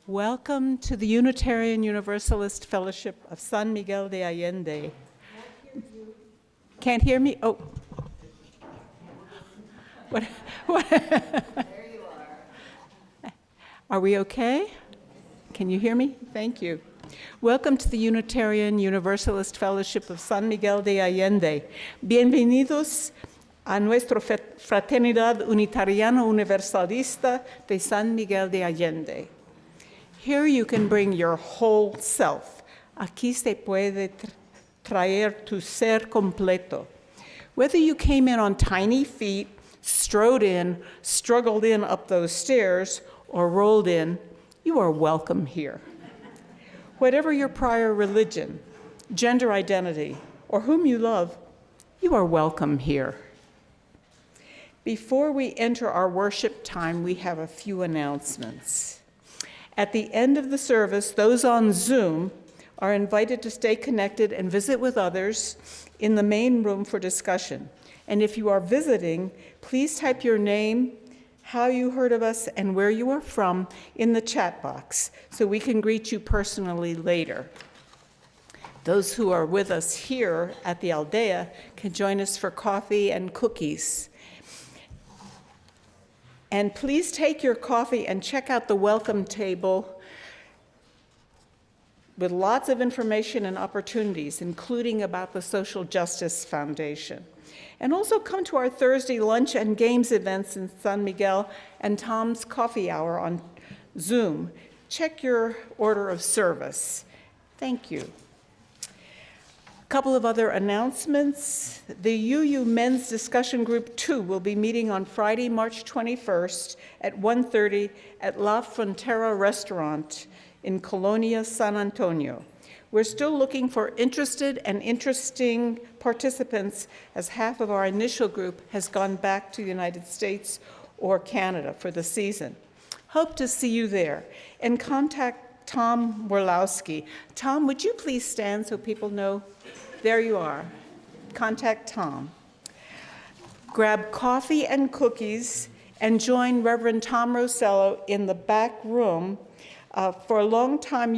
Welcome to the Unitarian Universalist Fellowship of San Miguel de Allende. Can't hear me? Oh. What? There you are. Are we okay? Can you hear me? Thank you. Welcome to the Unitarian Universalist Fellowship of San Miguel de Allende. Bienvenidos a nuestra fraternidad unitariana universalista de San Miguel de Allende. Here you can bring your whole self. Aquí se puede traer tu ser completo. Whether you came in on tiny feet, strode in, struggled in up those stairs, or rolled in, you are welcome here. Whatever your prior religion, gender identity, or whom you love, you are welcome here. Before we enter our worship time, we have a few announcements. At the end of the service, those on Zoom are invited to stay connected and visit with others in the main room for discussion. And if you are visiting, please type your name, how you heard of us, and where you are from in the chat box so we can greet you personally later. Those who are with us here at the Aldea can join us for coffee and cookies. And please take your coffee and check out the welcome table with lots of information and opportunities, including about the Social Justice Foundation. And also come to our Thursday lunch and games events in San Miguel and Tom's Coffee Hour on Zoom. Check your order of service. Thank you. A couple of other announcements. The UU Men's Discussion Group 2 will be meeting on Friday, March 21st at 1:30 at La Frontera Restaurant in Colonia, San Antonio. We're still looking for interested and interesting participants, as half of our initial group has gone back to the United States or Canada for the season. Hope to see you there. And contact Tom Worlowski. Tom, would you please stand so people know? There you are. Contact Tom. Grab coffee and cookies and join Reverend Tom Rosello in the back room for long-time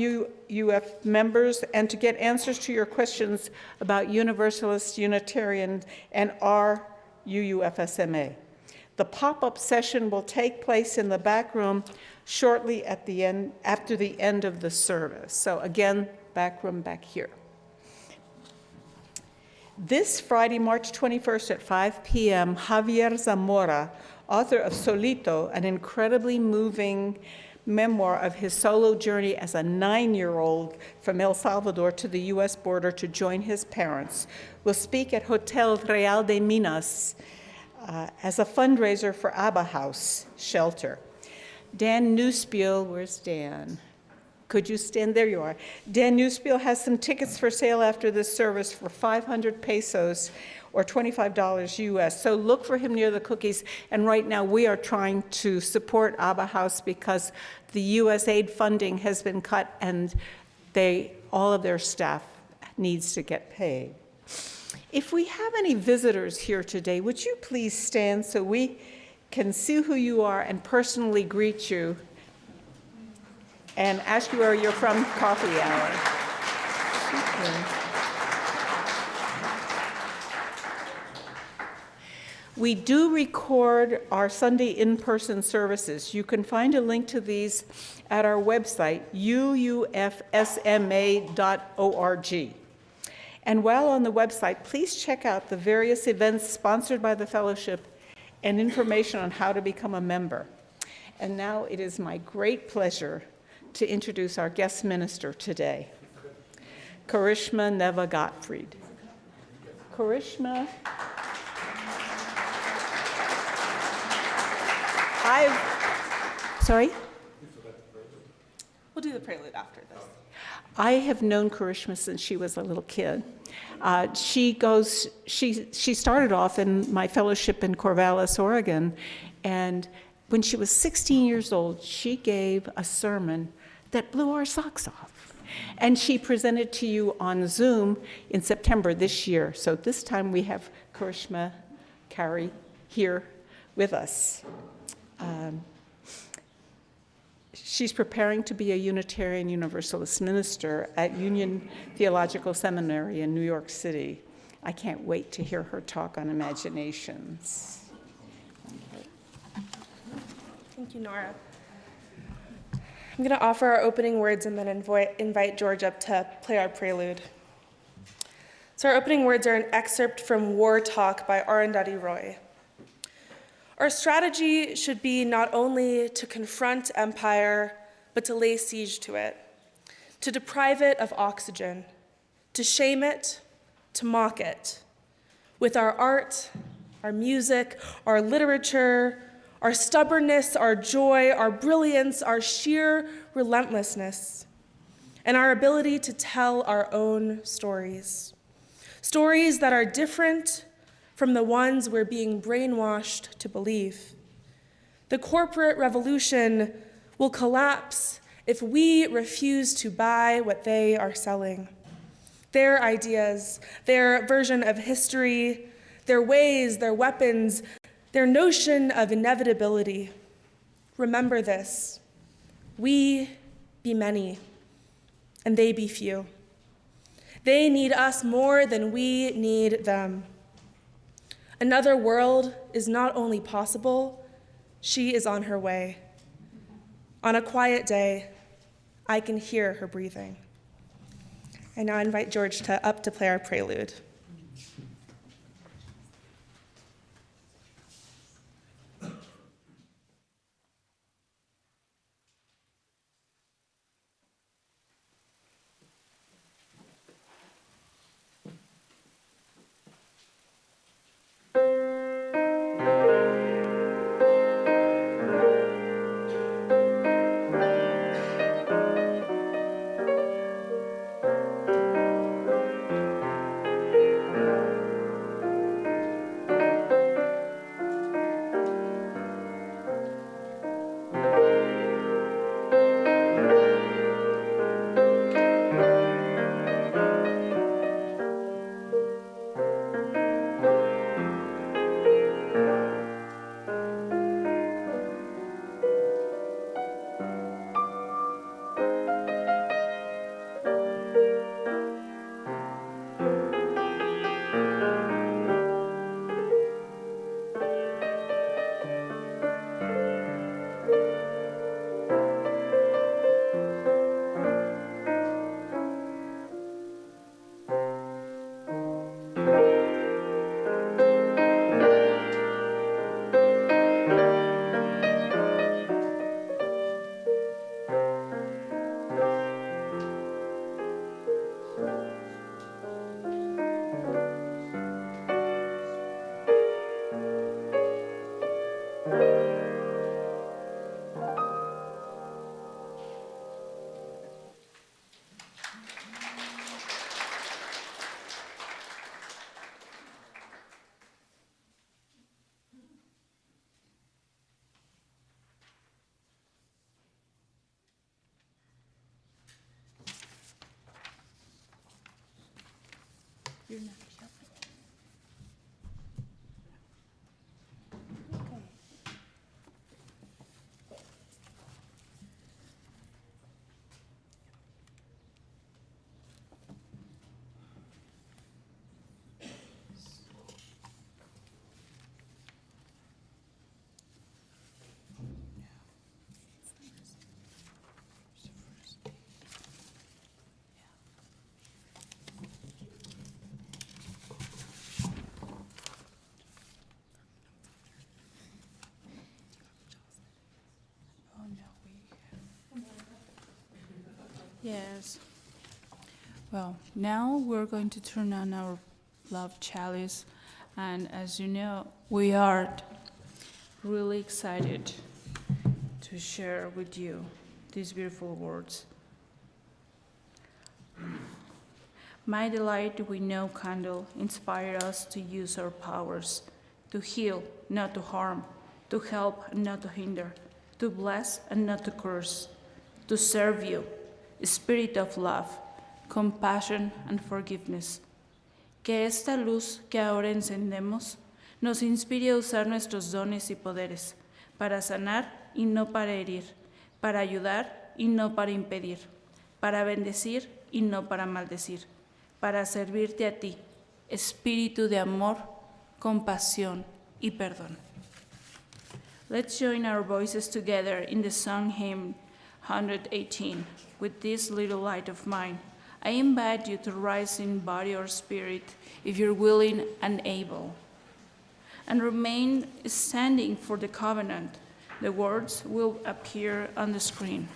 UF members and to get answers to your questions about Universalist, Unitarian, and our UUFSMA. The pop-up session will take place in the back room shortly at the end, after the end of the service. So again, back room back here. This Friday, March 21st at 5 p.m., Javier Zamora, author of Solito, an incredibly moving memoir of his solo journey as a 9-year-old from El Salvador to the U.S. border to join his parents, will speak at Hotel Real de Minas as a fundraiser for Abba House Shelter. Dan Newspiel, where's Dan? Could you stand? There you are. Dan Newspiel has some tickets for sale after this service for 500 pesos or $25 US. So look for him near the cookies. And right now we are trying to support Abba House because the USAID funding has been cut and all of their staff needs to get paid. If we have any visitors here today, would you please stand so we can see who you are and personally greet you and ask you where you're from, coffee hour. We do record our Sunday in-person services. You can find a link to these at our website, UUFSMA.org. And while on the website, please check out the various events sponsored by the fellowship and information on how to become a member. And now it is my great pleasure to introduce our guest minister today, Karishma Neva Gottfried. Karishma, sorry? We'll do the prelude after this. I have known Karishma since she was a little kid. She started off in my fellowship in Corvallis, Oregon, and when she was 16 years old, she gave a sermon that blew our socks off. And she presented to you on Zoom in September this year. So this time we have Karishma Kari here with us. She's preparing to be a Unitarian Universalist minister at Union Theological Seminary in New York City. I can't wait to hear her talk on imaginations. Thank you, Nora. I'm going to offer our opening words and then invite George up to play our prelude. So our opening words are an excerpt from War Talk by Arundhati Roy. Our strategy should be not only to confront empire, but to lay siege to it, to deprive it of oxygen, to shame it, to mock it, with our art, our music, our literature, our stubbornness, our joy, our brilliance, our sheer relentlessness, and our ability to tell our own stories. Stories that are different from the ones we're being brainwashed to believe. The corporate revolution will collapse if we refuse to buy what they are selling. Their ideas, their version of history, their ways, their weapons, their notion of inevitability. Remember this: we be many, and they be few. They need us more than we need them. Another world is not only possible, she is on her way. On a quiet day, I can hear her breathing. I now invite George up to play our prelude. You're not Yes. Well, now we're going to turn on our love chalice, and as you know, we are really excited to share with you these beautiful words. My delight with no candle inspired us to use our powers, to heal, not to harm, to help and not to hinder, to bless and not to curse, to serve you, Spirit of love, compassion and forgiveness. Que esta luz que ahora encendemos nos inspire a usar nuestros dones y poderes para sanar y no para herir, para ayudar y no para impedir, para bendecir y no para maldecir, para servirte a ti, espíritu de amor, compasión y perdón. Let's join our voices together in the song hymn 118, With This Little Light of Mine. I invite you to rise in body or spirit if you're willing and able, and remain standing for the covenant. The words will appear on the screen.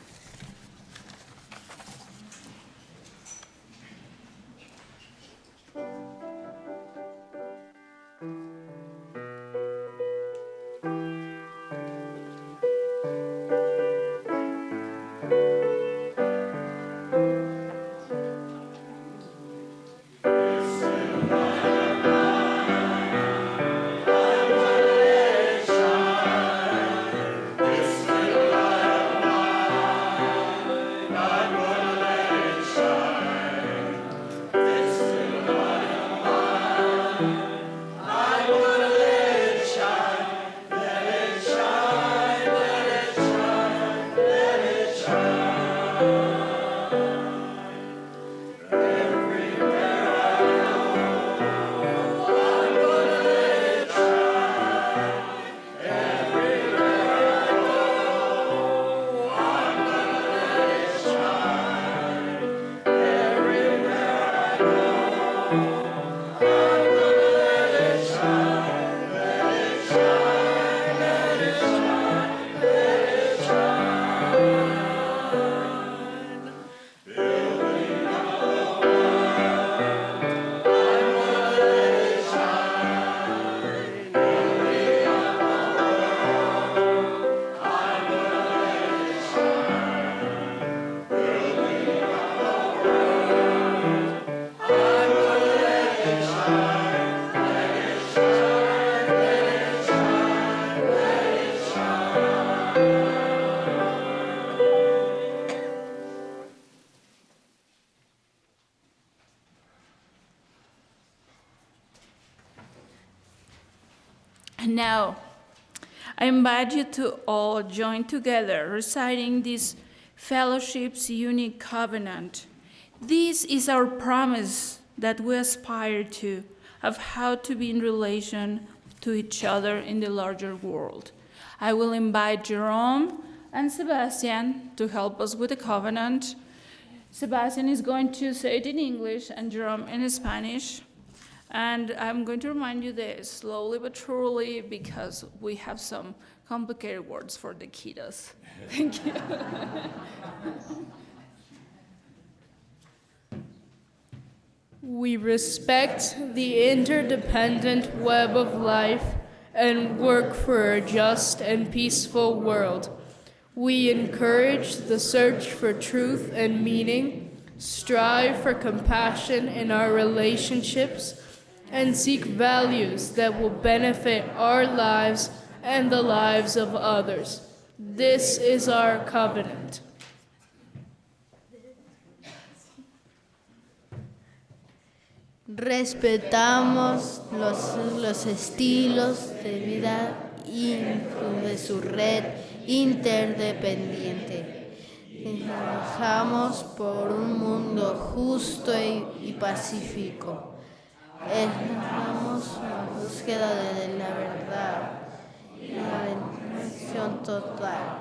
And now, I invite you to all join together, reciting this fellowship's unique covenant. This is our promise that we aspire to, of how to be in relation to each other in the larger world. I will invite Jerome and Sebastian to help us with the covenant. Sebastian is going to say it in English and Jerome in Spanish. And I'm going to remind you this slowly but surely because we have some complicated words for the kiddos. Thank you. We respect the interdependent web of life and work for a just and peaceful world. We encourage the search for truth and meaning, strive for compassion in our relationships, and seek values that will benefit our lives and the lives of others. This is our covenant. Respetamos los estilos de vida de su red interdependiente. Trabajamos por un mundo justo y pacífico. Estamos en la búsqueda de la verdad y la bendición total.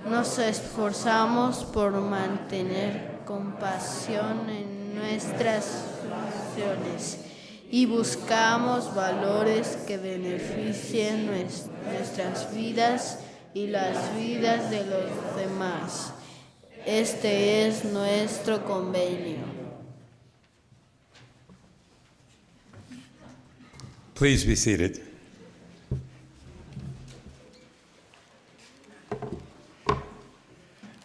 Nos esforzamos por mantener compasión en nuestras relaciones y buscamos valores que beneficien nuestras vidas y las vidas de los demás. Este es nuestro convenio. Please be seated.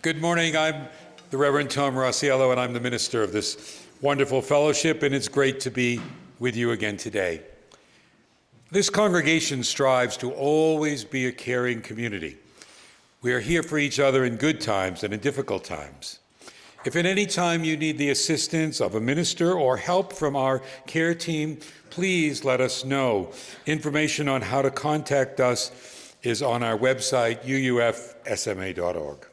Good morning. I'm the Reverend Tom Rossiello, and I'm the minister of this wonderful fellowship, and it's great to be with you again today. This congregation strives to always be a caring community. We are here for each other in good times and in difficult times. If at any time you need the assistance of a minister or help from our care team, please let us know. Information on how to contact us is on our website, UUFSMA.org.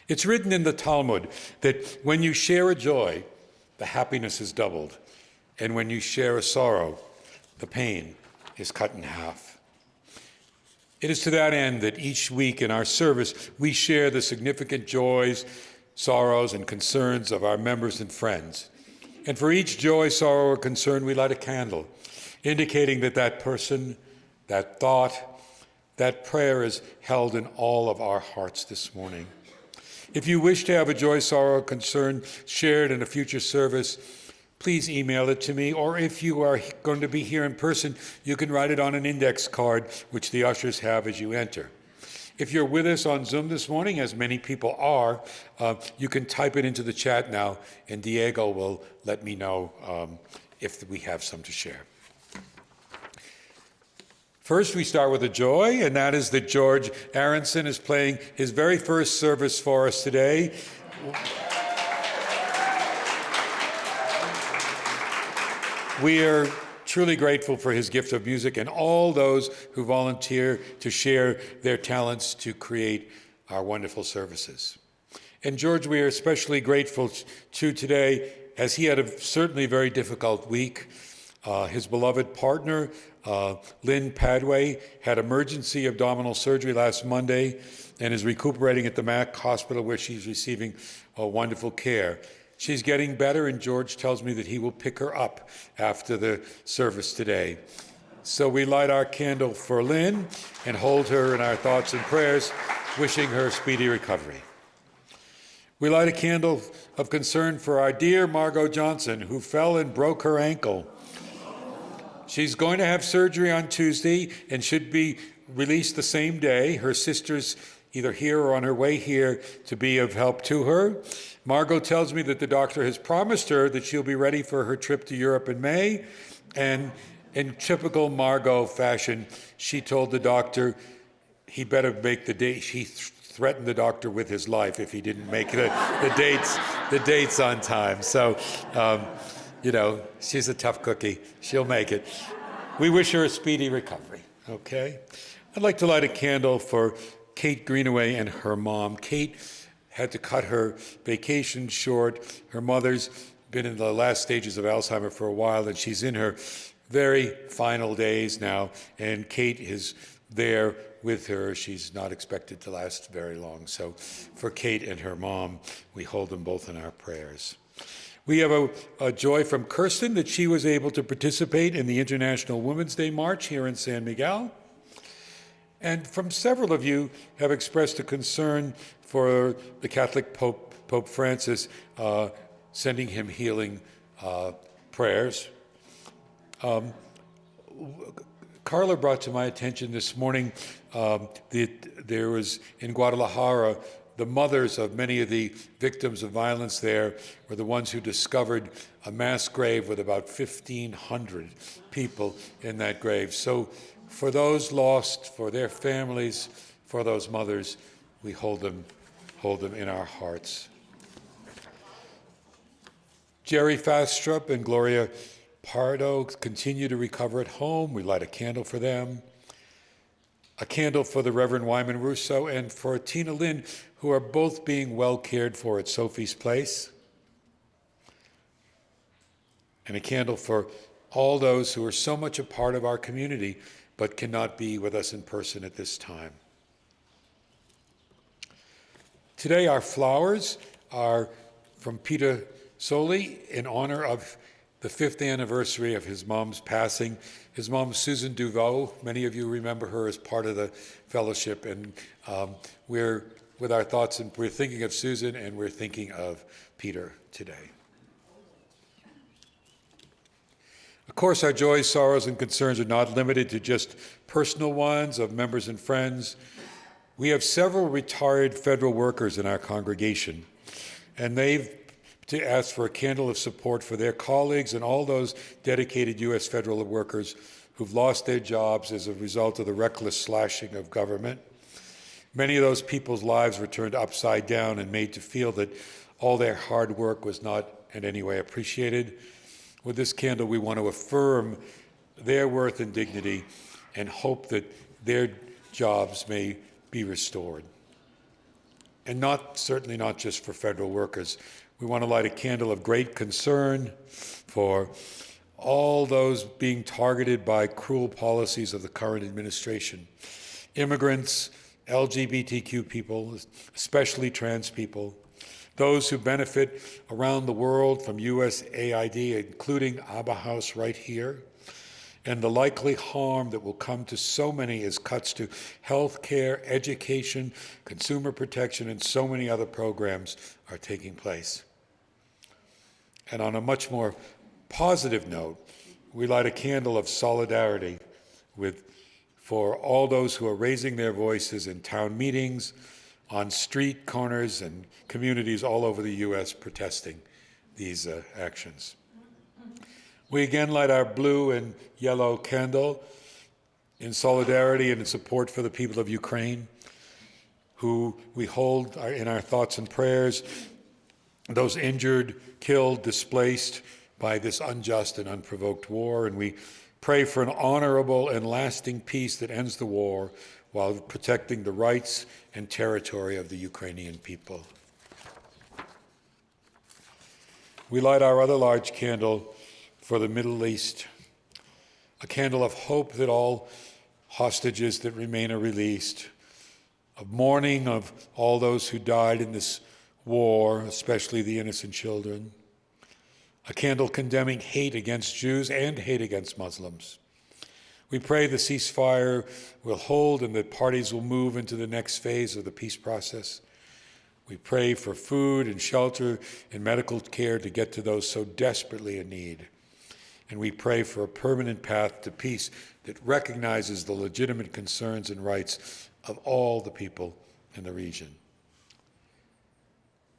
It's written in the Talmud that when you share a joy, the happiness is doubled, and when you share a sorrow, the pain is cut in half. It is to that end that each week in our service, we share the significant joys, sorrows, and concerns of our members and friends. And for each joy, sorrow, or concern, we light a candle, indicating that that person, that thought, that prayer is held in all of our hearts this morning. If you wish to have a joy, sorrow, or concern shared in a future service, please email it to me, or if you are going to be here in person, you can write it on an index card, which the ushers have as you enter. If you're with us on Zoom this morning, as many people are, you can type it into the chat now, and Diego will let me know if we have some to share. First, we start with a joy, and that is that George Aronson is playing his very first service for us today. We are truly grateful for his gift of music and all those who volunteer to share their talents to create our wonderful services. And George, we are especially grateful to today, as he had a certainly very difficult week. His beloved partner, Lynn Padway, had emergency abdominal surgery last Monday and is recuperating at the Mac Hospital, where she's receiving wonderful care. She's getting better, and George tells me that he will pick her up after the service today. So we light our candle for Lynn and hold her in our thoughts and prayers, wishing her speedy recovery. We light a candle of concern for our dear Margot Johnson, who fell and broke her ankle. She's going to have surgery on Tuesday and should be released the same day. Her sister's either here or on her way here to be of help to her. Margot tells me that the doctor has promised her that she'll be ready for her trip to Europe in May. And in typical Margot fashion, she told the doctor he better make the date. She threatened the doctor with his life if he didn't make the dates on time. So, she's a tough cookie. She'll make it. We wish her a speedy recovery, okay? I'd like to light a candle for Kate Greenaway and her mom. Kate had to cut her vacation short. Her mother's been in the last stages of Alzheimer's for a while, and she's in her very final days now, and Kate is there with her. She's not expected to last very long. So for Kate and her mom, we hold them both in our prayers. We have a joy from Kirsten that she was able to participate in the International Women's Day March here in San Miguel. And from several of you have expressed a concern for the Catholic Pope Francis, sending him healing prayers. Carla brought to my attention this morning that there was in Guadalajara, the mothers of many of the victims of violence there were the ones who discovered a mass grave with about 1,500 people in that grave. So for those lost, for their families, for those mothers, we hold them in our hearts. Jerry Fastrup and Gloria Pardo continue to recover at home. We light a candle for them. A candle for the Reverend Wyman Russo and for Tina Lynn, who are both being well cared for at Sophie's Place. And a candle for all those who are so much a part of our community but cannot be with us in person at this time. Today, our flowers are from Peter Soli in honor of the 5th anniversary of his mom's passing. His mom, Susan Duveau, many of you remember her as part of the fellowship, and we're with our thoughts, and we're thinking of Susan, and we're thinking of Peter today. Of course, our joys, sorrows, and concerns are not limited to just personal ones of members and friends. We have several retired federal workers in our congregation, and they've to ask for a candle of support for their colleagues and all those dedicated U.S. federal workers who've lost their jobs as a result of the reckless slashing of government. Many of those people's lives were turned upside down and made to feel that all their hard work was not in any way appreciated. With this candle, we want to affirm their worth and dignity and hope that their jobs may be restored. and certainly not just for federal workers. We want to light a candle of great concern for all those being targeted by cruel policies of the current administration. Immigrants, LGBTQ people, especially trans people, those who benefit around the world from USAID, including Abba House right here, and the likely harm that will come to so many as cuts to health care, education, consumer protection, and so many other programs are taking place. And on a much more positive note, we light a candle of solidarity for all those who are raising their voices in town meetings, on street corners, and communities all over the U.S. protesting these actions. We again light our blue and yellow candle in solidarity and in support for the people of Ukraine, who we hold in our thoughts and prayers, those injured, killed, displaced by this unjust and unprovoked war. And we pray for an honorable and lasting peace that ends the war while protecting the rights and territory of the Ukrainian people. We light our other large candle for the Middle East, a candle of hope that all hostages that remain are released, of mourning of all those who died in this war, especially the innocent children, a candle condemning hate against Jews and hate against Muslims. We pray the ceasefire will hold and that parties will move into the next phase of the peace process. We pray for food and shelter and medical care to get to those so desperately in need. And we pray for a permanent path to peace that recognizes the legitimate concerns and rights of all the people in the region.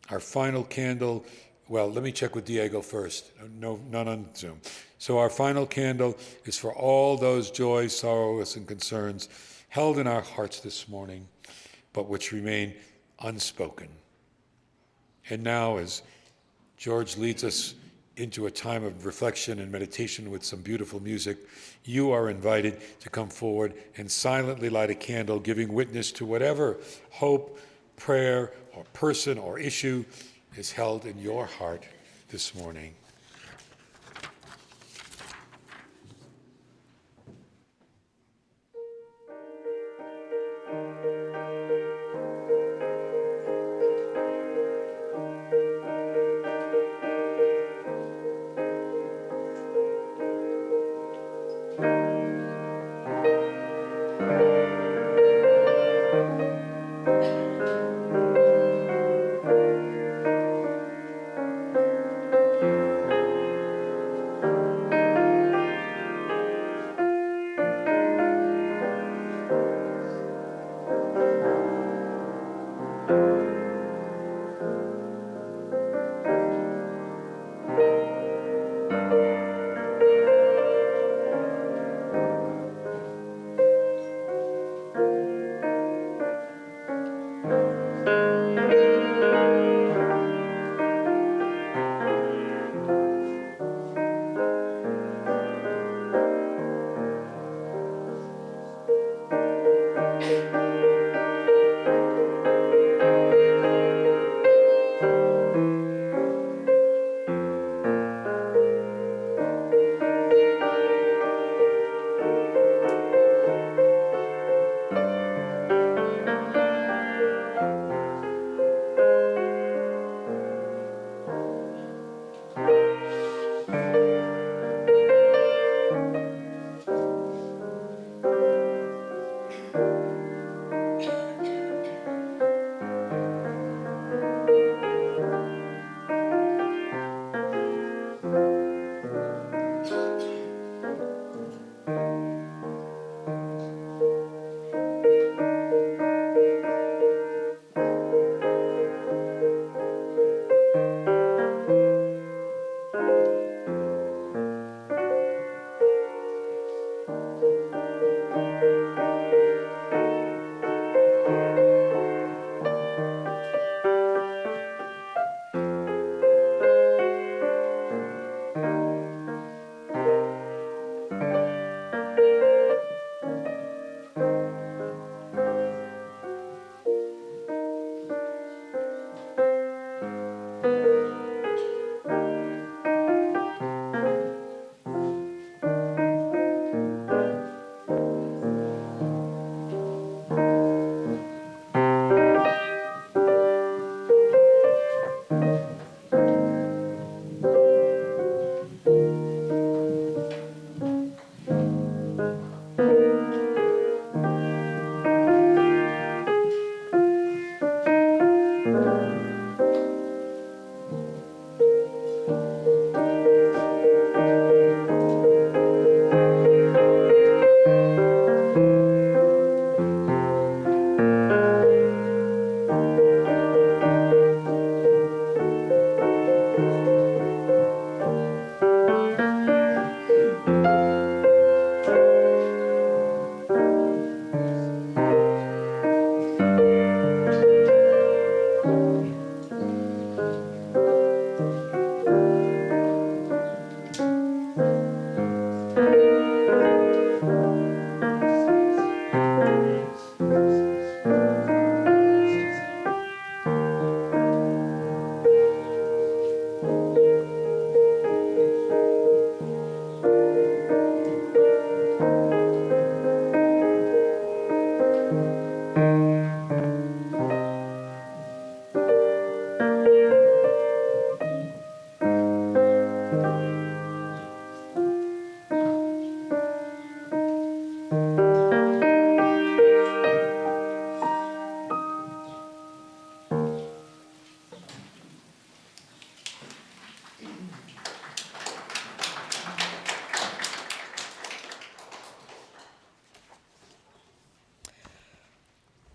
Our final candle, well, let me check with Diego first. No, none on Zoom. So our final candle is for all those joys, sorrows, and concerns held in our hearts this morning, but which remain unspoken. And now, as George leads us into a time of reflection and meditation with some beautiful music, you are invited to come forward and silently light a candle, giving witness to whatever hope, prayer, or person or issue is held in your heart this morning.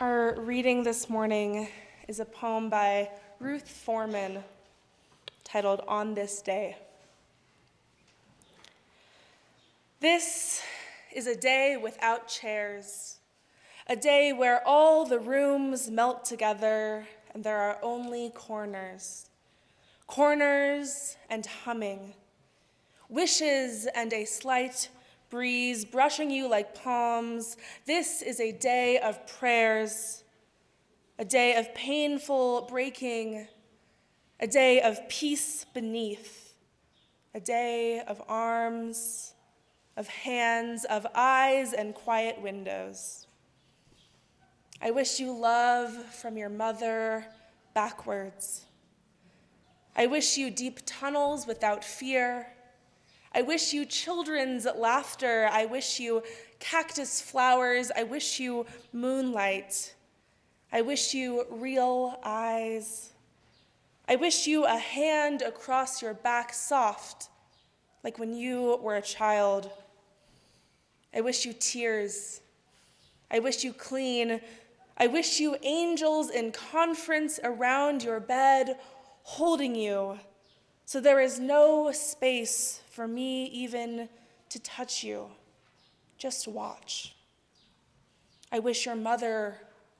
Our reading this morning is a poem by Ruth Foreman titled On This Day. This is a day without chairs, a day where all the rooms melt together and there are only corners. Corners and humming, wishes and a slight breeze brushing you like palms. This is a day of prayers, a day of painful breaking, a day of peace beneath, a day of arms, of hands, of eyes and quiet windows. I wish you love from your mother backwards. I wish you deep tunnels without fear. I wish you children's laughter. I wish you cactus flowers. I wish you moonlight. I wish you real eyes. I wish you a hand across your back, soft, like when you were a child. I wish you tears. I wish you clean. I wish you angels in conference around your bed, holding you, so there is no space for me even to touch you. Just watch. I wish your mother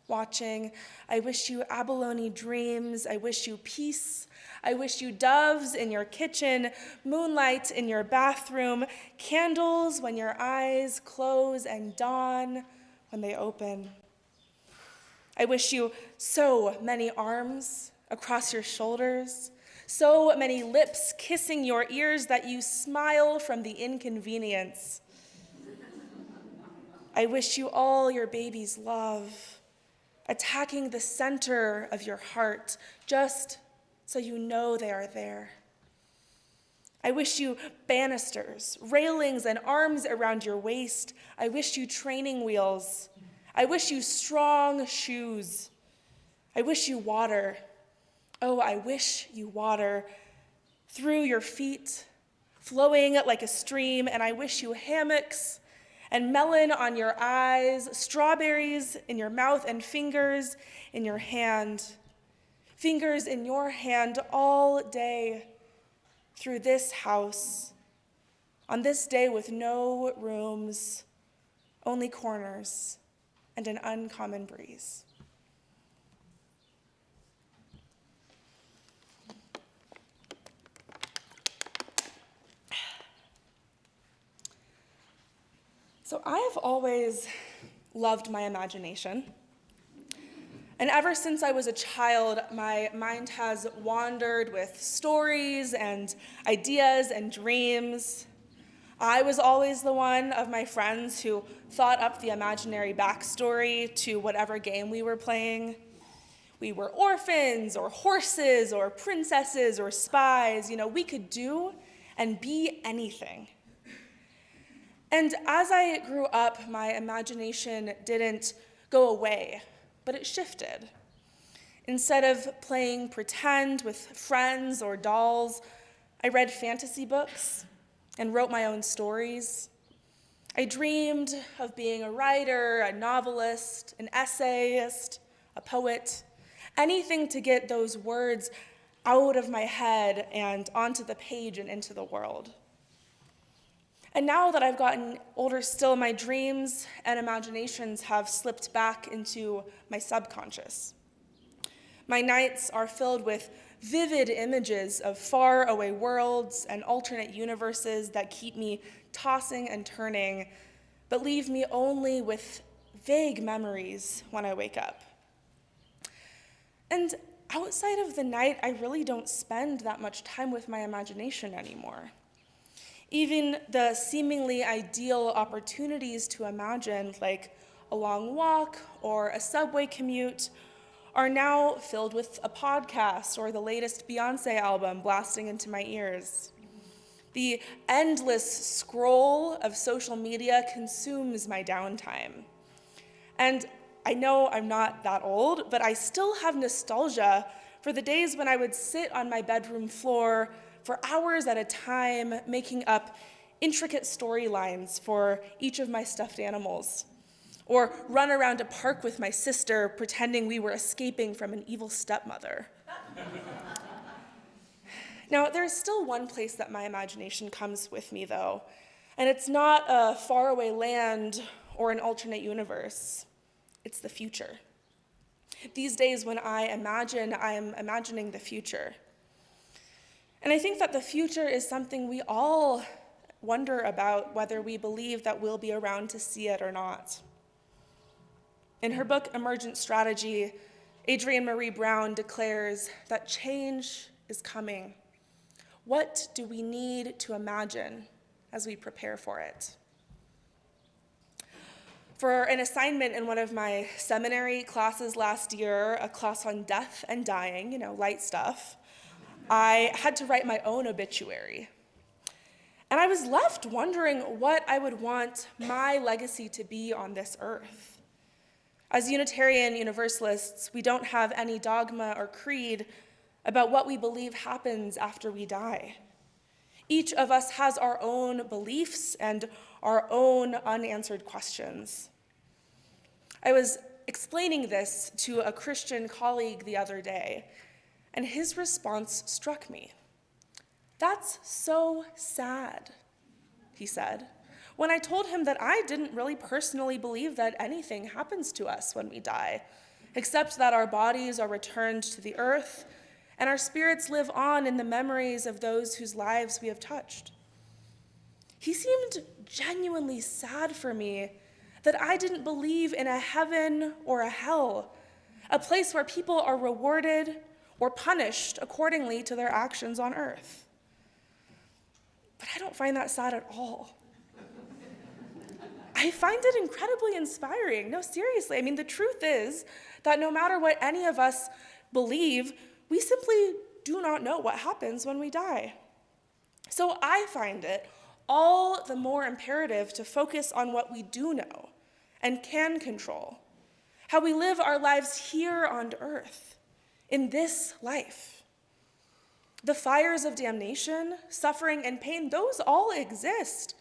watching. I wish you abalone dreams. I wish you peace. I wish you doves in your kitchen, moonlight in your bathroom, candles when your eyes close and dawn when they open. I wish you so many arms across your shoulders, so many lips kissing your ears that you smile from the inconvenience. I wish you all your baby's love, attacking the center of your heart, just so you know they are there. I wish you banisters, railings, and arms around your waist. I wish you training wheels. I wish you strong shoes. I wish you water. Oh, I wish you water through your feet, flowing like a stream, and I wish you hammocks and melon on your eyes, strawberries in your mouth, and fingers in your hand. Fingers in your hand all day through this house, on this day with no rooms, only corners, and an uncommon breeze. So I have always loved my imagination. And ever since I was a child, my mind has wandered with stories and ideas and dreams. I was always the one of my friends who thought up the imaginary backstory to whatever game we were playing. We were orphans or horses or princesses or spies. You know, we could do and be anything. And as I grew up, my imagination didn't go away, but it shifted. Instead of playing pretend with friends or dolls, I read fantasy books and wrote my own stories. I dreamed of being a writer, a novelist, an essayist, a poet, anything to get those words out of my head and onto the page and into the world. And now that I've gotten older still, my dreams and imaginations have slipped back into my subconscious. My nights are filled with vivid images of faraway worlds and alternate universes that keep me tossing and turning, but leave me only with vague memories when I wake up. And outside of the night, I really don't spend that much time with my imagination anymore. Even the seemingly ideal opportunities to imagine, like a long walk or a subway commute, are now filled with a podcast or the latest Beyoncé album blasting into my ears. The endless scroll of social media consumes my downtime. And I know I'm not that old, but I still have nostalgia for the days when I would sit on my bedroom floor for hours at a time, making up intricate storylines for each of my stuffed animals, or run around a park with my sister pretending we were escaping from an evil stepmother. Now, there's still one place that my imagination comes with me, though, and it's not a faraway land or an alternate universe. It's the future. These days when I am imagining the future. And I think that the future is something we all wonder about, whether we believe that we'll be around to see it or not. In her book, Emergent Strategy, Adrienne Marie Brown declares that change is coming. What do we need to imagine as we prepare for it? For an assignment in one of my seminary classes last year, a class on death and dying, light stuff, I had to write my own obituary. And I was left wondering what I would want my legacy to be on this earth. As Unitarian Universalists, we don't have any dogma or creed about what we believe happens after we die. Each of us has our own beliefs and our own unanswered questions. I was explaining this to a Christian colleague the other day, and his response struck me. "That's so sad," he said, when I told him that I didn't really personally believe that anything happens to us when we die, except that our bodies are returned to the earth and our spirits live on in the memories of those whose lives we have touched. He seemed genuinely sad for me that I didn't believe in a heaven or a hell, a place where people are rewarded or punished accordingly to their actions on earth. But I don't find that sad at all. I find it incredibly inspiring. No, seriously. The truth is that no matter what any of us believe, we simply do not know what happens when we die. So I find it all the more imperative to focus on what we do know and can control, how we live our lives here on earth, in this life. The fires of damnation, suffering, and pain, those all exist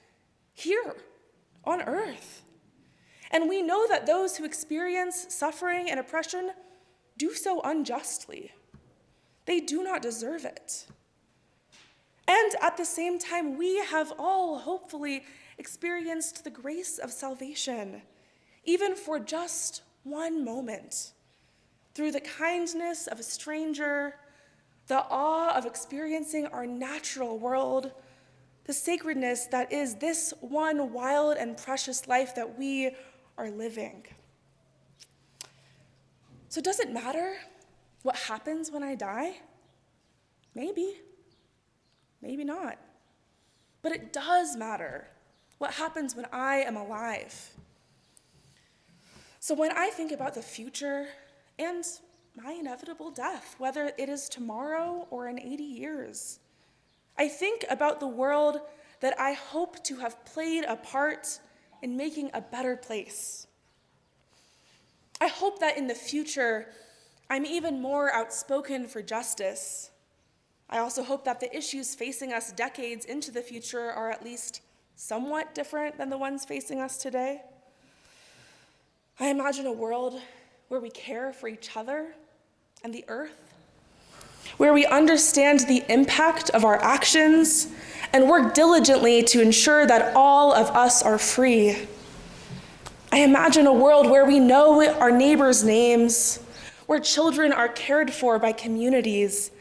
here on earth. And we know that those who experience suffering and oppression do so unjustly. They do not deserve it. And at the same time, we have all hopefully experienced the grace of salvation, even for just one moment, through the kindness of a stranger, the awe of experiencing our natural world, the sacredness that is this one wild and precious life that we are living. So does it matter what happens when I die? Maybe. Maybe not. But it does matter what happens when I am alive. So when I think about the future and my inevitable death, whether it is tomorrow or in 80 years, I think about the world that I hope to have played a part in making a better place. I hope that in the future, I'm even more outspoken for justice. I also hope that the issues facing us decades into the future are at least somewhat different than the ones facing us today. I imagine a world where we care for each other and the earth, where we understand the impact of our actions and work diligently to ensure that all of us are free. I imagine a world where we know our neighbors' names, where children are cared for by communities,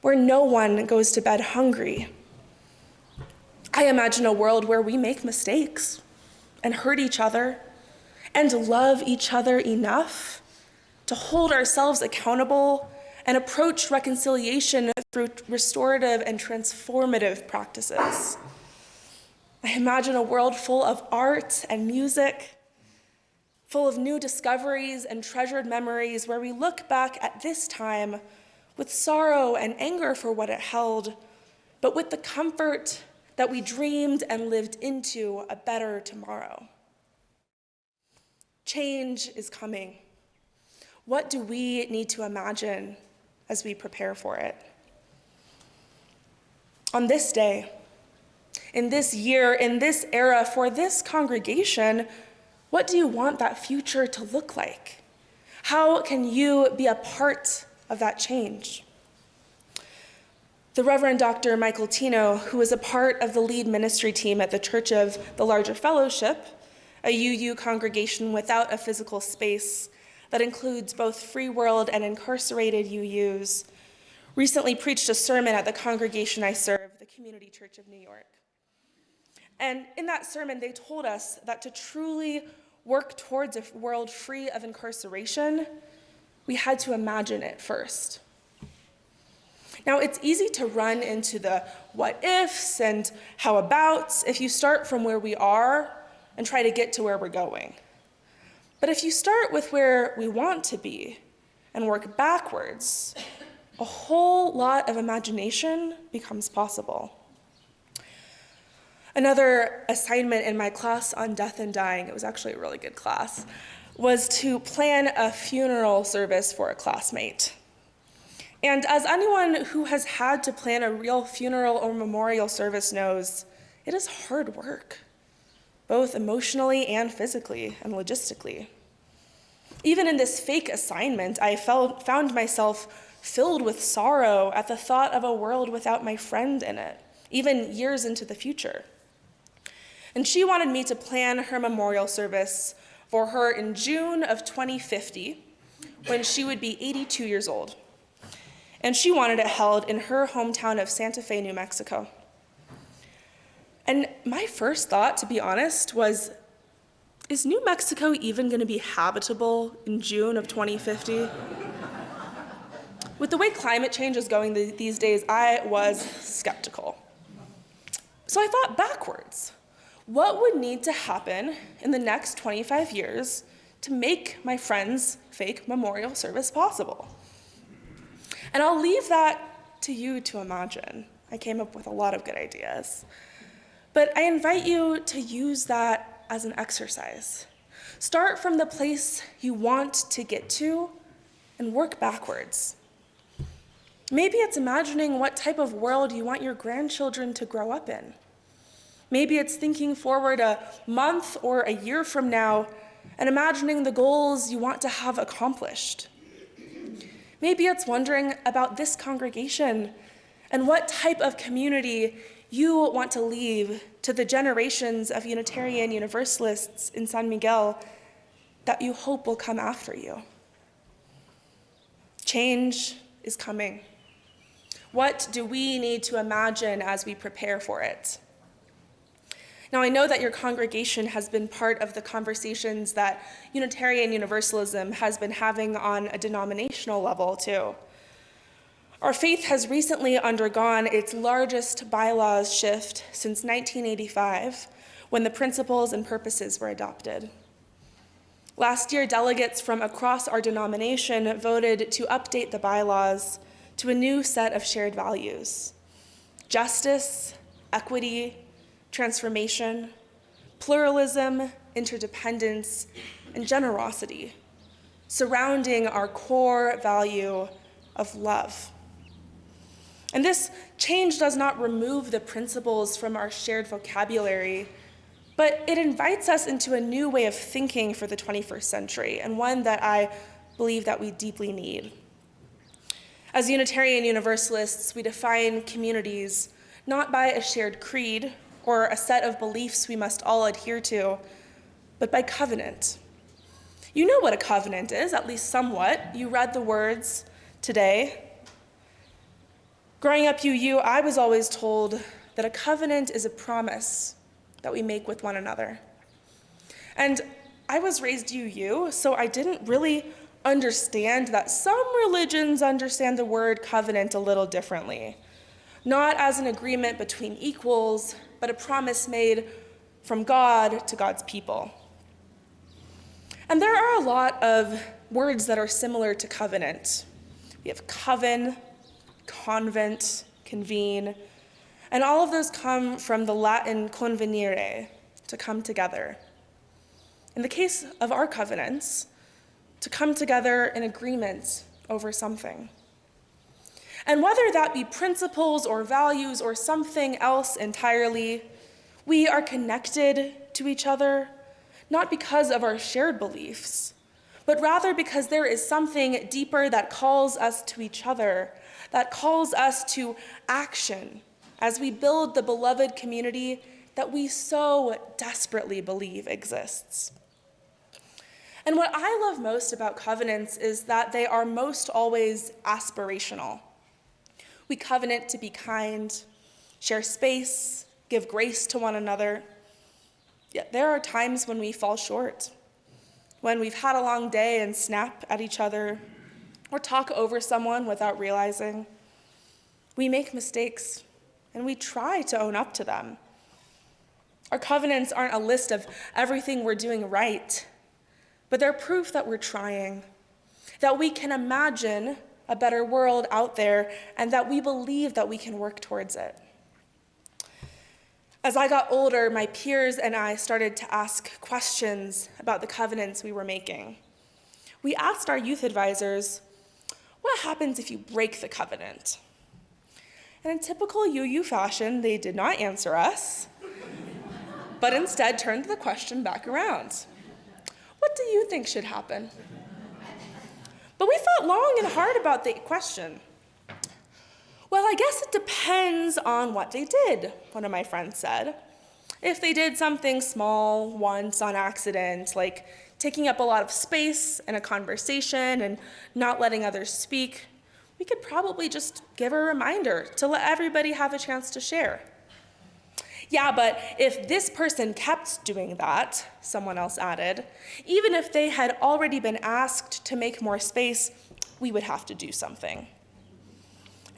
where no one goes to bed hungry. I imagine a world where we make mistakes and hurt each other and love each other enough to hold ourselves accountable and approach reconciliation through restorative and transformative practices. I imagine a world full of art and music, full of new discoveries and treasured memories, where we look back at this time with sorrow and anger for what it held, but with the comfort that we dreamed and lived into a better tomorrow. Change is coming. What do we need to imagine as we prepare for it? On this day, in this year, in this era, for this congregation, what do you want that future to look like? How can you be a part of that change? The Reverend Dr. Michael Tino, who is a part of the lead ministry team at the Church of the Larger Fellowship, a UU congregation without a physical space that includes both free world and incarcerated UUs, recently preached a sermon at the congregation I serve, the Community Church of New York. And in that sermon, they told us that to truly work towards a world free of incarceration, we had to imagine it first. Now, it's easy to run into the what ifs and how abouts if you start from where we are and try to get to where we're going. But if you start with where we want to be and work backwards, a whole lot of imagination becomes possible. Another assignment in my class on death and dying, it was actually a really good class, was to plan a funeral service for a classmate. And as anyone who has had to plan a real funeral or memorial service knows, it is hard work, both emotionally and physically and logistically. Even in this fake assignment, I found myself filled with sorrow at the thought of a world without my friend in it, even years into the future. And she wanted me to plan her memorial service for her in June of 2050, when she would be 82 years old. And she wanted it held in her hometown of Santa Fe, New Mexico. And my first thought, to be honest, was, is New Mexico even going to be habitable in June of 2050? With the way climate change is going these days, I was skeptical. So I thought backwards. What would need to happen in the next 25 years to make my friend's fake memorial service possible? And I'll leave that to you to imagine. I came up with a lot of good ideas. But I invite you to use that as an exercise. Start from the place you want to get to and work backwards. Maybe it's imagining what type of world you want your grandchildren to grow up in. Maybe it's thinking forward a month or a year from now and imagining the goals you want to have accomplished. Maybe it's wondering about this congregation and what type of community you want to leave to the generations of Unitarian Universalists in San Miguel that you hope will come after you. Change is coming. What do we need to imagine as we prepare for it? Now, I know that your congregation has been part of the conversations that Unitarian Universalism has been having on a denominational level, too. Our faith has recently undergone its largest bylaws shift since 1985, when the principles and purposes were adopted. Last year, delegates from across our denomination voted to update the bylaws to a new set of shared values: justice, equity, transformation, pluralism, interdependence, and generosity, surrounding our core value of love. And this change does not remove the principles from our shared vocabulary, but it invites us into a new way of thinking for the 21st century, and one that I believe that we deeply need. As Unitarian Universalists, we define communities not by a shared creed or a set of beliefs we must all adhere to, but by covenant. You know what a covenant is, at least somewhat. You read the words today. Growing up UU, I was always told that a covenant is a promise that we make with one another. And I was raised UU, so I didn't really understand that some religions understand the word covenant a little differently. Not as an agreement between equals, but a promise made from God to God's people. And there are a lot of words that are similar to covenant. We have coven, convent, convene, and all of those come from the Latin convenire, to come together. In the case of our covenants, to come together in agreement over something. And whether that be principles or values or something else entirely, we are connected to each other, not because of our shared beliefs, but rather because there is something deeper that calls us to each other, that calls us to action as we build the beloved community that we so desperately believe exists. And what I love most about covenants is that they are most always aspirational. We covenant to be kind, share space, give grace to one another. Yet there are times when we fall short, when we've had a long day and snap at each other, or talk over someone without realizing. We make mistakes, and we try to own up to them. Our covenants aren't a list of everything we're doing right, but they're proof that we're trying, that we can imagine a better world out there, and that we believe that we can work towards it. As I got older, my peers and I started to ask questions about the covenants we were making. We asked our youth advisors, what happens if you break the covenant? And in typical UU fashion, they did not answer us, but instead turned the question back around. What do you think should happen? But we thought long and hard about the question. Well, I guess it depends on what they did, one of my friends said. If they did something small once on accident, like taking up a lot of space in a conversation and not letting others speak, we could probably just give a reminder to let everybody have a chance to share. Yeah, but if this person kept doing that, someone else added, even if they had already been asked to make more space, we would have to do something.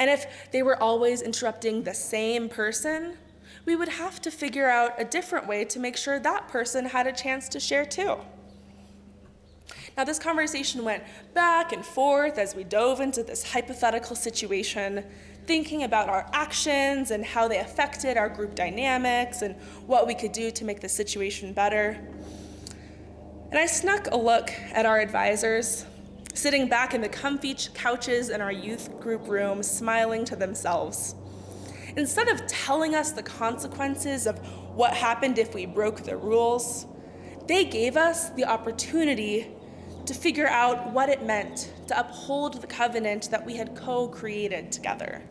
And if they were always interrupting the same person, we would have to figure out a different way to make sure that person had a chance to share too. Now, this conversation went back and forth as we dove into this hypothetical situation, thinking about our actions and how they affected our group dynamics and what we could do to make the situation better. And I snuck a look at our advisors, sitting back in the comfy couches in our youth group room, smiling to themselves. Instead of telling us the consequences of what happened if we broke the rules, they gave us the opportunity to figure out what it meant to uphold the covenant that we had co-created together.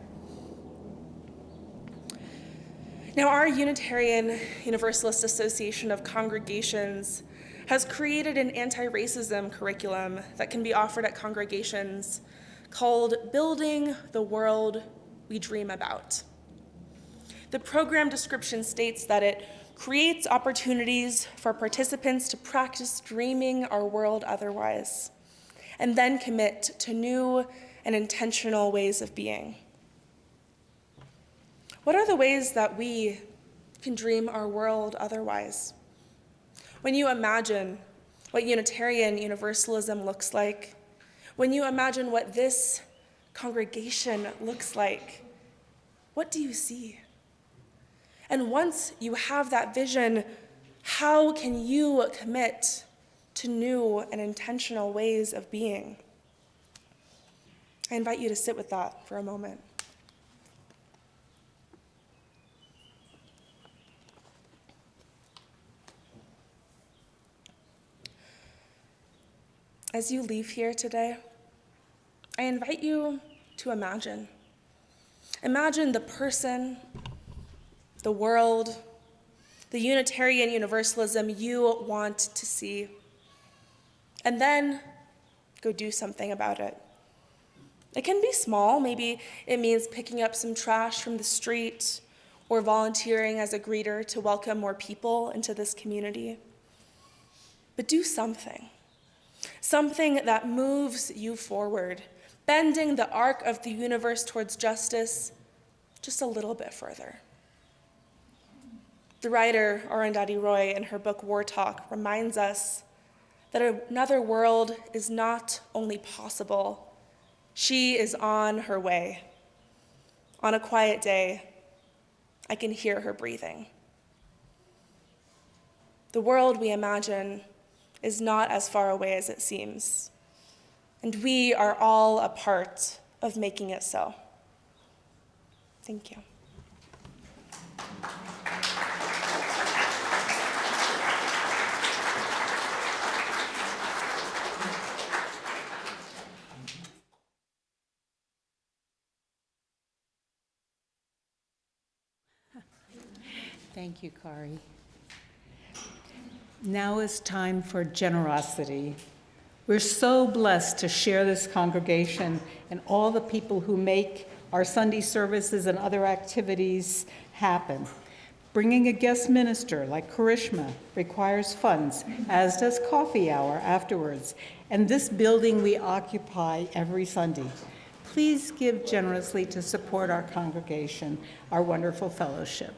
Now, our Unitarian Universalist Association of Congregations has created an anti-racism curriculum that can be offered at congregations called Building the World We Dream About. The program description states that it creates opportunities for participants to practice dreaming our world otherwise, and then commit to new and intentional ways of being. What are the ways that we can dream our world otherwise? When you imagine what Unitarian Universalism looks like, when you imagine what this congregation looks like, what do you see? And once you have that vision, how can you commit to new and intentional ways of being? I invite you to sit with that for a moment. As you leave here today, I invite you to imagine. Imagine the person, the world, the Unitarian Universalism you want to see. and then go do something about it. It can be small. Maybe it means picking up some trash from the street or volunteering as a greeter to welcome more people into this community. But do something that moves you forward, bending the arc of the universe towards justice just a little bit further. The writer Arundhati Roy, in her book War Talk, reminds us that another world is not only possible, she is on her way. On a quiet day, I can hear her breathing. The world we imagine is not as far away as it seems, and we are all a part of making it so. Thank you. Thank you, Kari. Now is time for generosity. We're so blessed to share this congregation and all the people who make our Sunday services and other activities happen. Bringing a guest minister like Karishma requires funds, as does coffee hour afterwards, and this building we occupy every Sunday. Please give generously to support our congregation, our wonderful fellowship.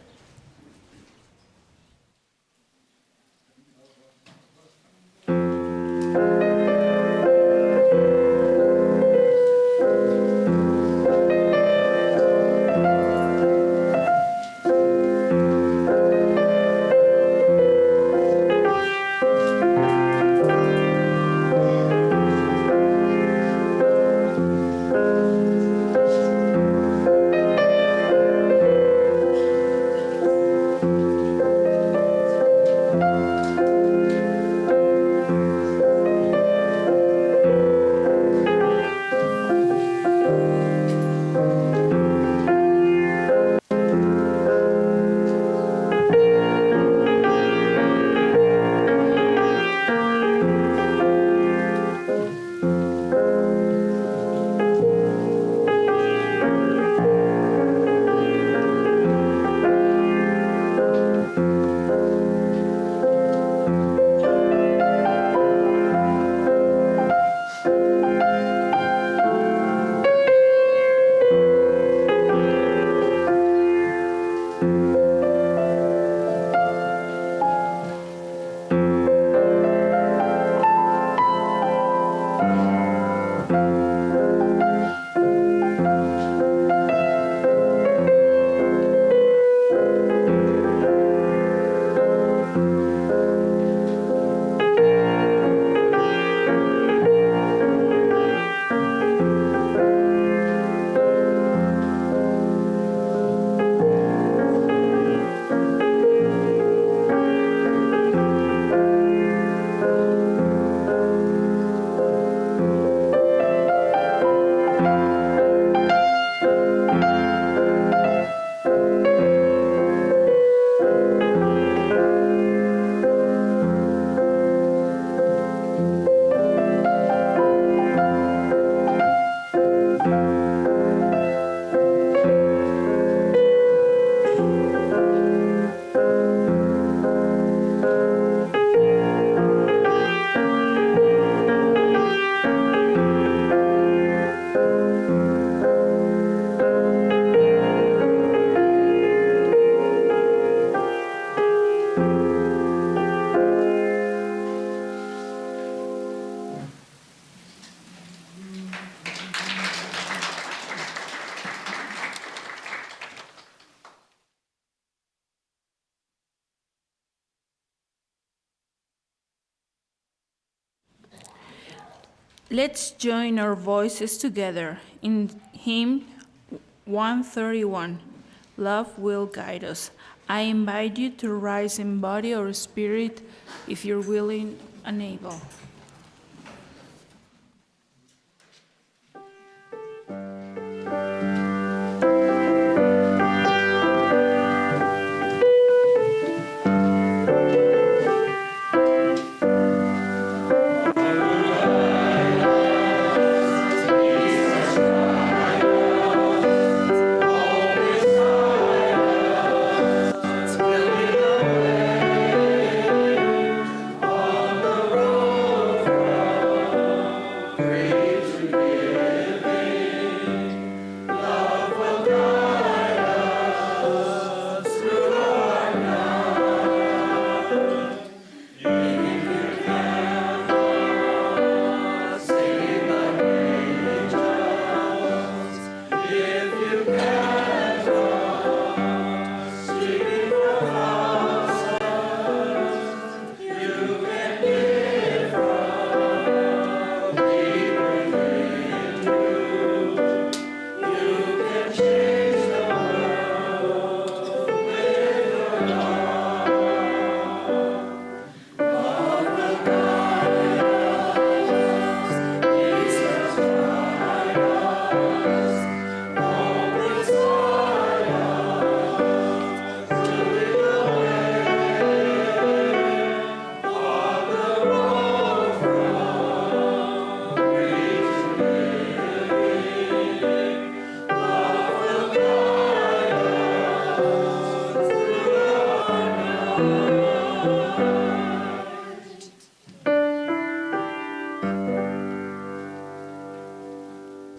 Let's join our voices together in hymn 131, Love Will Guide Us. I invite you to rise in body or spirit if you're willing and able. Hallelujah.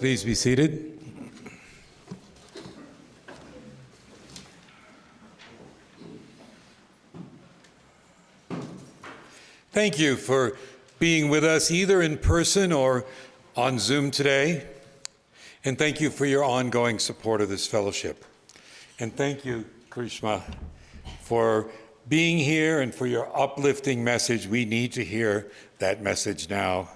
Please be seated. Thank you for being with us either in person or on Zoom today. And thank you for your ongoing support of this fellowship. And thank you, Karishma, for being here and for your uplifting message. We need to hear that message now.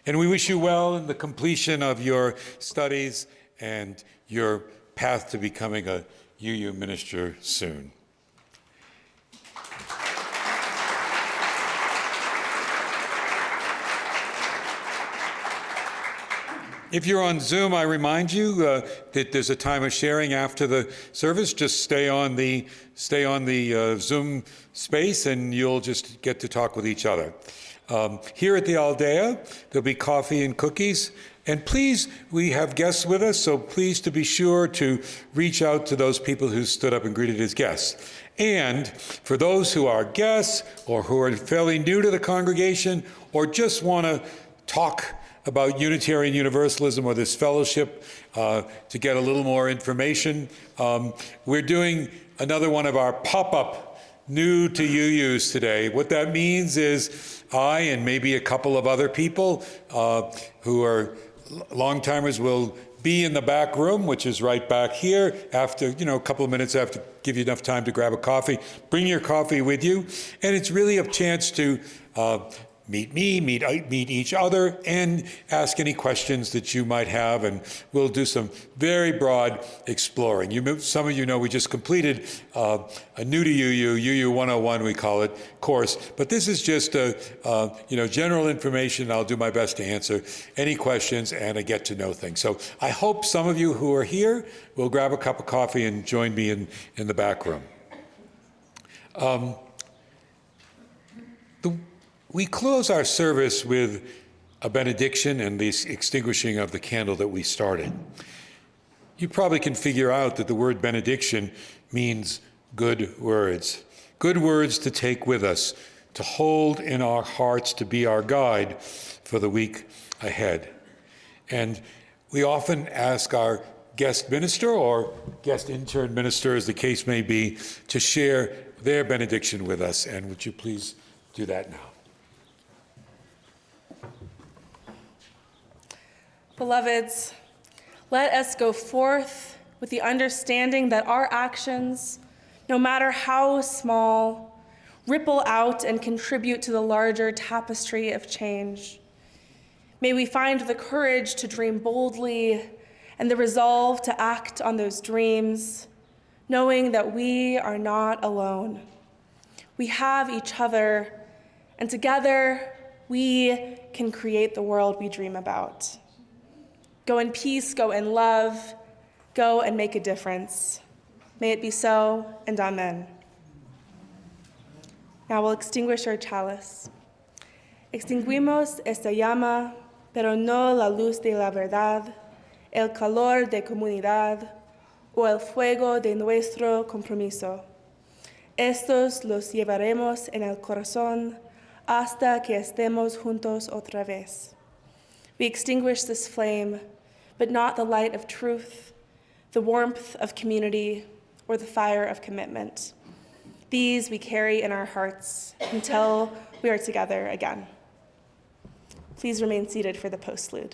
And we wish you well in the completion of your studies and your path to becoming a UU minister soon. If you're on Zoom, I remind you that there's a time of sharing after the service. Just stay on the Zoom space, and you'll just get to talk with each other. Here at the Aldea, there'll be coffee and cookies. And please, we have guests with us, so please to be sure to reach out to those people who stood up and greeted as guests. And for those who are guests or who are fairly new to the congregation or just want to talk about Unitarian Universalism or this fellowship to get a little more information, we're doing another one of our pop-up new to UUs today. What that means is I and maybe a couple of other people who are long-timers will be in the back room, which is right back here, after, a couple of minutes after, give you enough time to grab a coffee. Bring your coffee with you. And it's really a chance to meet me, meet each other, and ask any questions that you might have, and we'll do some very broad exploring. Some of you know we just completed a new to UU 101 we call it, course, but this is just general information. I'll do my best to answer any questions and a get to know thing. So I hope some of you who are here will grab a cup of coffee and join me in the back room. We close our service with a benediction and the extinguishing of the candle that we started. You probably can figure out that the word benediction means good words to take with us, to hold in our hearts, to be our guide for the week ahead. And we often ask our guest minister or guest intern minister, as the case may be, to share their benediction with us. And would you please do that now? Beloveds, let us go forth with the understanding that our actions, no matter how small, ripple out and contribute to the larger tapestry of change. May we find the courage to dream boldly and the resolve to act on those dreams, knowing that we are not alone. We have each other, and together we can create the world we dream about. Go in peace, go in love, go and make a difference. May it be so, and amen. Now we'll extinguish our chalice. Extinguimos esta llama, pero no la luz de la verdad, el calor de comunidad, o el fuego de nuestro compromiso. Estos los llevaremos en el corazón hasta que estemos juntos otra vez. We extinguish this flame, but not the light of truth, the warmth of community, or the fire of commitment. These we carry in our hearts until we are together again. Please remain seated for the postlude.